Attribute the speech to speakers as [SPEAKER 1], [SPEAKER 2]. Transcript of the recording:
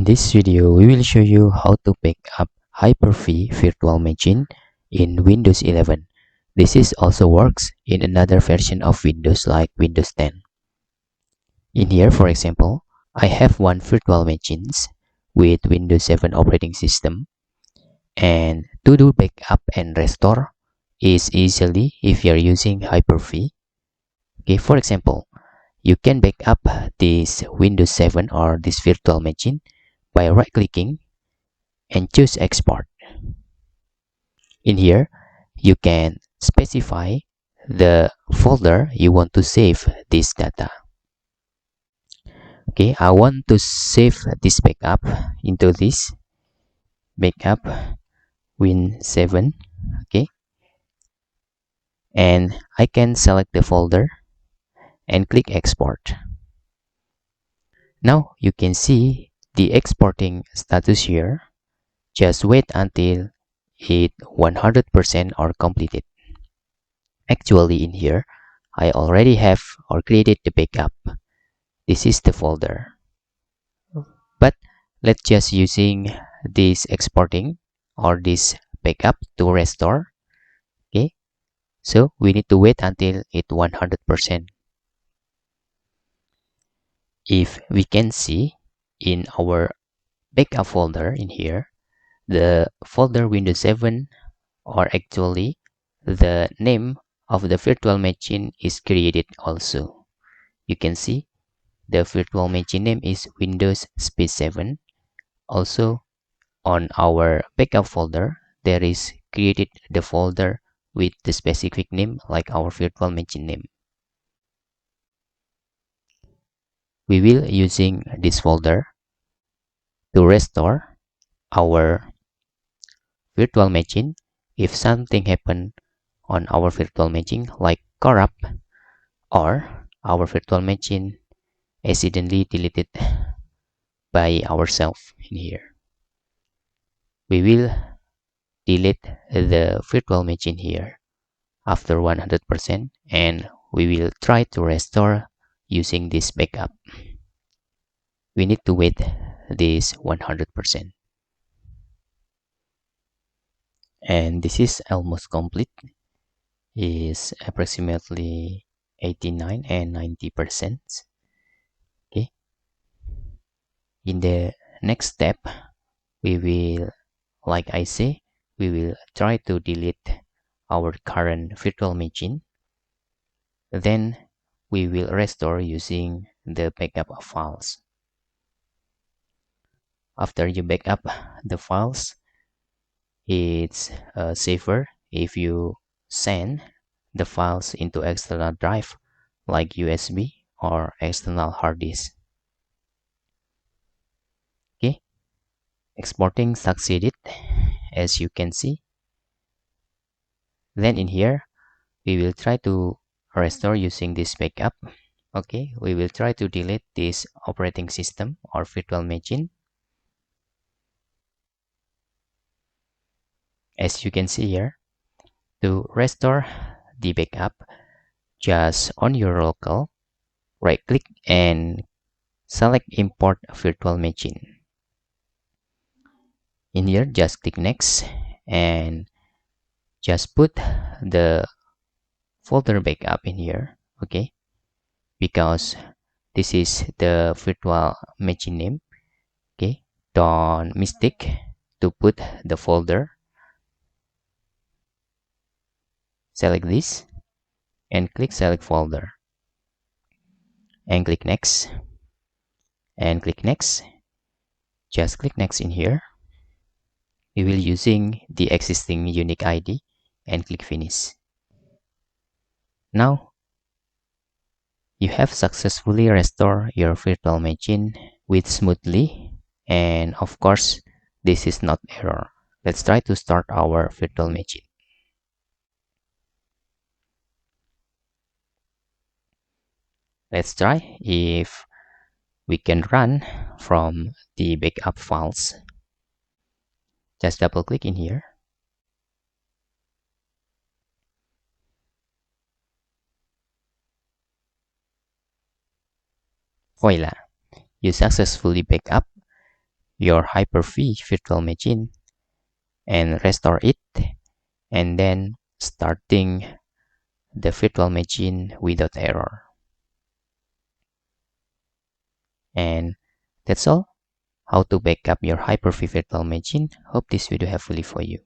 [SPEAKER 1] this video, we will show you how to back up Hyper-V virtual machine in Windows 11. This is also works in another version of Windows like Windows 10. In here, for example, I have one virtual machines with Windows 7 operating system, and to do backup and restore is easily if you're using Hyper-V. Okay, for example, you can back up this Windows 7 or this virtual machine by right-clicking and choose export. In here, you can specify the folder you want to save this data. Okay, I want to save this backup into this backup Win7. Okay, and I can select the folder and click export. Now you can see the exporting status here. Just wait until it 100% or completed. Actually, in here, I already have or created the backup. This is the folder. But let's just using this exporting or this backup to restore. Okay, so we need to wait until it 100%. If we can see in our backup folder in here, the folder Windows 7, or actually the name of the virtual machine is created also. You can see the virtual machine name is Windows Space 7. Also on our backup folder, there is created the folder with the specific name like our virtual machine name. We will using this folder to restore our virtual machine if something happen on our virtual machine like corrupt or our virtual machine accidentally deleted by ourselves. In here, we will delete the virtual machine here after 100%, and we will try to restore using this backup. We need to wait this 100%, and this is almost complete. Is approximately 89 and 90%. Okay, in the next step, we will, like I say, we will try to delete our current virtual machine. Then we will restore using the backup of files. After you back up the files, it's safer if you send the files into external drive like USB or external hard disk. Okay, exporting succeeded, as you can see. Then in here, we will try to restore using this backup. Okay, we will try to delete this operating system or virtual machine. As you can see here, to restore the backup, just on your local, right click and select import virtual machine. In here, just click next and just put the folder backup in here. Okay, because this is the virtual machine name. Okay, don't mistake to put the folder. Select this and click select folder and click next and click next. Just click next in here. We will using the existing unique ID and click finish. Now you have successfully restored your virtual machine with smoothly, and of course this is not error. Let's try to start our virtual machine. Let's try if we can run from the backup files. Just double click in here. Voila, you successfully back up your Hyper-V virtual machine and restore it, and then starting the virtual machine without error. And that's all. How to backup your Hyper-V virtual machine. Hope this video helpful for you.